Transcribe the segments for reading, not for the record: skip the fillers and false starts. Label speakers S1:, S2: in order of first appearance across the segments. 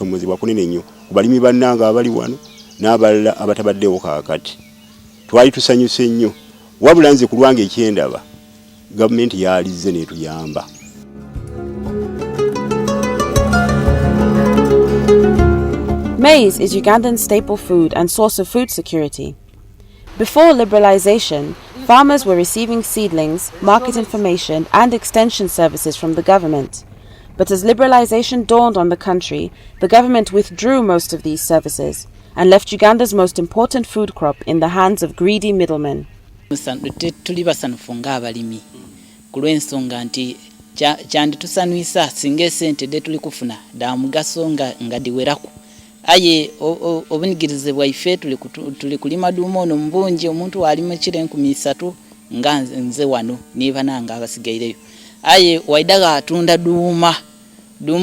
S1: okusomozebwa kunene nnyo ku balimi bannanga abali wano n'abalala abatabaddewo kaakati. Twali tusanyuse nnyo wabula nze ku lwange ekyendaba gavumenti yalizze n'etuyamba.
S2: Maize is Ugandan's staple food and source of food security. Before liberalization, farmers were receiving seedlings, market information and extension services from the government. But as liberalization dawned on the country, the government withdrew most of these services and left Uganda's most important food crop in the hands of greedy middlemen.
S3: Tuli basanfu ng'abalimi ku lw'ensonga nti kyanditusanwisa singa esente de tuli kufuna da mugaso nga diweraku. Aye obunigirize bwaife tuli kulima duuma ono mbungi omuntu alima kire 300 nga nze wano niba nanga abasigaireyo. Aye waidaga atunda duuma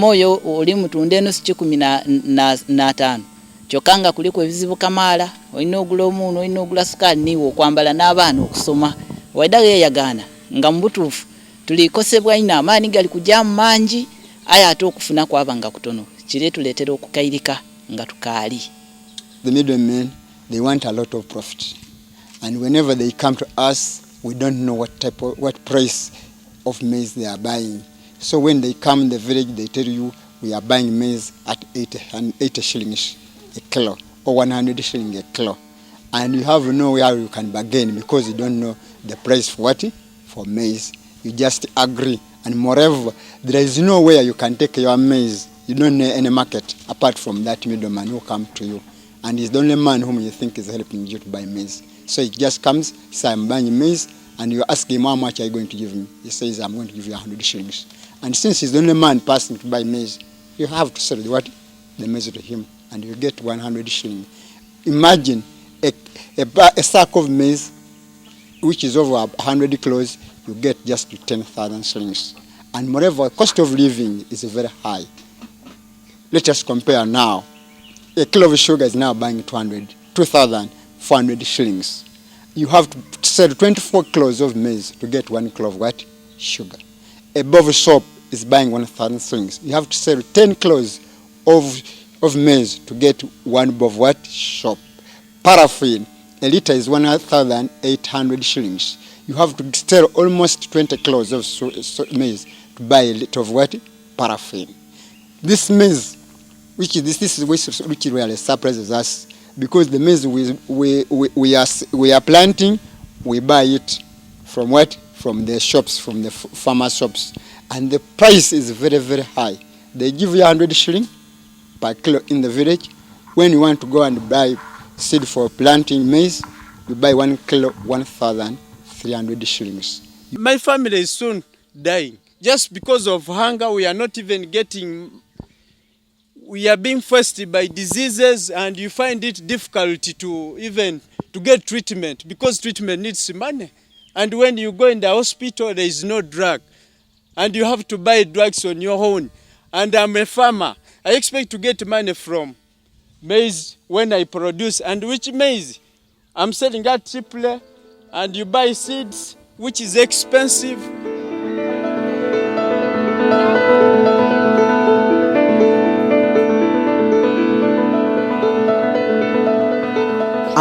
S3: oyo oli mutunda eno 15 kyokanga kuliko ebizibu kamaala olina ogula omuno olina ogula sukali niwo okwambala n'abaana okusoma waidaga yeyagaana nga mubutuufu tulikosebwa ina amaani gali kujjamu mangi aye ate okufuna kwabanga kutono kire tuleetera okukairika nga tukaali.
S4: The middlemen, they want a lot of profit, and whenever they come to us we don't know what price of maize they are buying. So when they come in the village they tell you we are buying maize at 80 shillings a kilo or 100 shillings a kilo, and you have nowhere you can bargain because you don't know the price for what? For maize. You just agree, and moreover there is nowhere you can take your maize. You don't know any market apart from that middleman who come to you, and he's the only man whom you think is helping you to buy maize. So he just comes, says I'm buying maize, and you ask him how much are you going to give me. He says I'm going to give you 100 shillings. And since he's the only man passing to buy maize, you have to sell the maize to him, and you get 100 shillings. Imagine a sack of maize, which is over 100 kilos, you get just 10,000 shillings. And moreover, cost of living is very high. Let us compare now. A kilo of sugar is now buying 2,400 shillings. You have to sell 24 kilos of maize to get 1 kilo of sugar. A bowl of soap is buying 1,000 shillings. You have to sell 10 kilos of maize to get 1 bowl of soap. Paraffin, a liter is 1,800 shillings. You have to sell almost 20 kilos of maize to buy a liter of paraffin. This maize, which really surprises us, because the maize we are planting, we buy it from from the shops, from the farmer shops, and the price is very, very high. They give you 100 shillings per kilo in the village. When you want to go and buy seed for planting maize, you buy 1 kilo 1,300 shillings.
S5: My family is soon dying just because of hunger. We are not even getting. We are being faced by diseases, and you find it difficult to get treatment because treatment needs money. And when you go in the hospital, there is no drug, and you have to buy drugs on your own. And I'm a farmer. I expect to get money from maize when I produce, and which maize I'm selling that cheaply, and you buy seeds, which is expensive.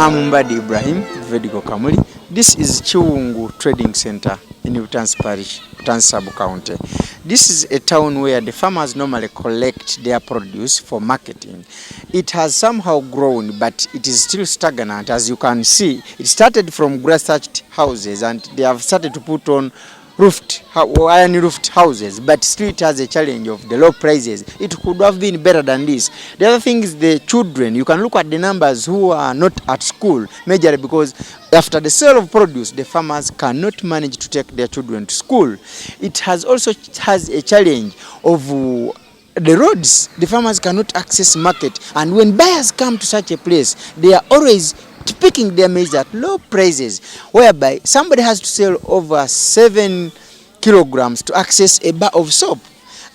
S6: I'm Mbadi Ibrahim, VEDCO Kamuli. This is Chiwungu Trading Center in Utansi Parish, Utansi Sub-County. This is a town where the farmers normally collect their produce for marketing. It has somehow grown, but it is still stagnant. As you can see, it started from grass-thatched houses, and they have started to put on iron-roofed houses, but still it has a challenge of the low prices. It could have been better than this. The other thing is the children. You can look at the numbers who are not at school, majorly because after the sale of produce, the farmers cannot manage to take their children to school. It has also has a challenge of the roads. The farmers cannot access market, and when buyers come to such a place, they are always picking their maize at low prices, whereby somebody has to sell over 7 kilograms to access a bar of soap.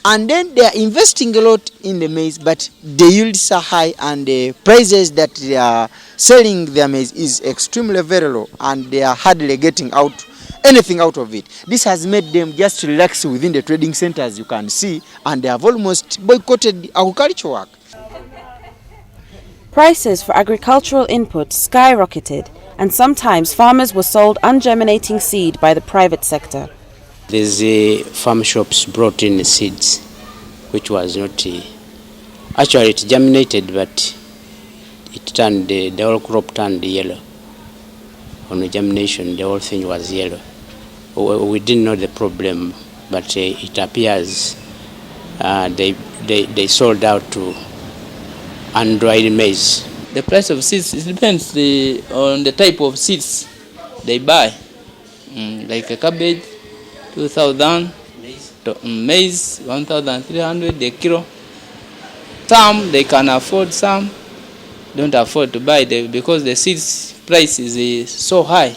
S6: And then they are investing a lot in the maize, but the yields are high, and the prices that they are selling their maize is extremely very low, and they are hardly getting anything out of it. This has made them just relax within the trading centers, you can see, and they have almost boycotted agriculture work.
S2: Prices for agricultural inputs skyrocketed, and sometimes farmers were sold ungerminating seed by the private sector.
S7: These farm shops brought in seeds, which was not... actually it germinated, but it turned, the whole crop turned yellow. On the germination, the whole thing was yellow. We didn't know the problem, but it appears they sold out to undried maize.
S8: The price of seeds, it depends on the type of seeds they buy. Like a cabbage, 2,000, maize, 1,300 a kilo. Some they can afford, some don't afford to buy because the seeds price is so high.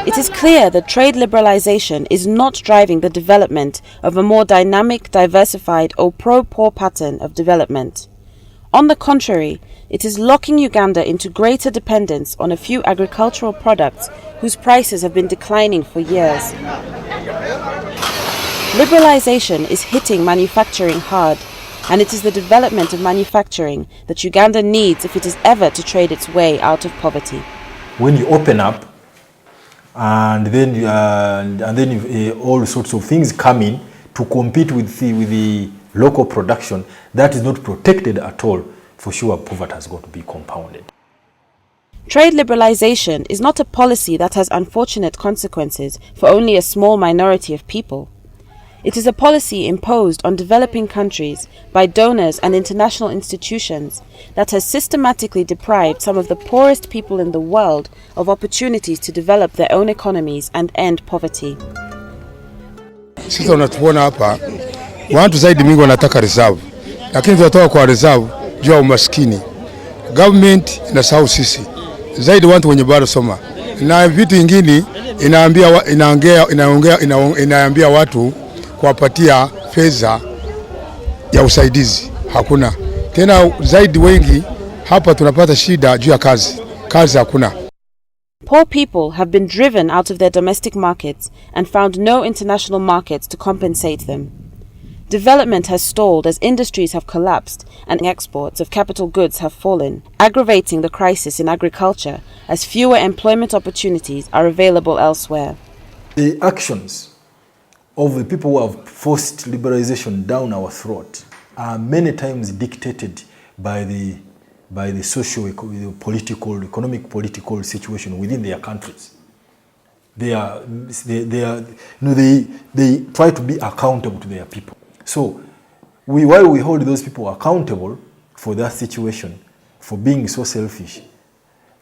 S2: It is clear that trade liberalization is not driving the development of a more dynamic, diversified or pro-poor pattern of development. On the contrary, it is locking Uganda into greater dependence on a few agricultural products whose prices have been declining for years. Liberalization is hitting manufacturing hard, and it is the development of manufacturing that Uganda needs if it is ever to trade its way out of poverty.
S9: When you open up, and then all sorts of things come in to compete with the local production that is not protected at all, for sure poverty has got to be compounded.
S2: Trade liberalization is not a policy that has unfortunate consequences for only a small minority of people. It is a policy imposed on developing countries by donors and international institutions that has systematically deprived some of the poorest people in the world of opportunities to develop their own economies and end poverty.
S10: Sisi wanatuona hapa, watu zaidi mingi wanataka reserve, lakini tunatoka kwa reserve juu ya umaskini. Government inasahau sisi, zaidi watu wenye bado soma. Na vitu vingine inaambia watu kuwapatia fedha ya usaidizi. Hakuna. Tena zaidi wengi hapa tunapata shida juu ya kazi. Kazi hakuna.
S2: Poor people have been driven out of their domestic markets and found no international markets to compensate them. Development has stalled as industries have collapsed and exports of capital goods have fallen, aggravating the crisis in agriculture as fewer employment opportunities are available elsewhere.
S9: The actions of the people who have forced liberalization down our throat are many times dictated by the socio-political, economic, political situation within their countries. They try to be accountable to their people. So, while we hold those people accountable for that situation, for being so selfish,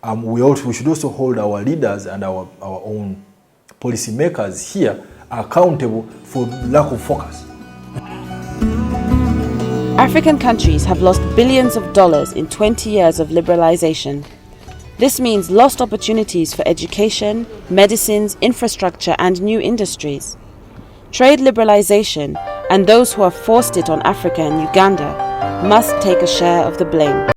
S9: we should also hold our leaders and our own policy makers here accountable for lack of focus.
S2: African countries have lost billions of dollars in 20 years of liberalization. This means lost opportunities for education, medicines, infrastructure and new industries. Trade liberalization and those who have forced it on Africa and Uganda must take a share of the blame.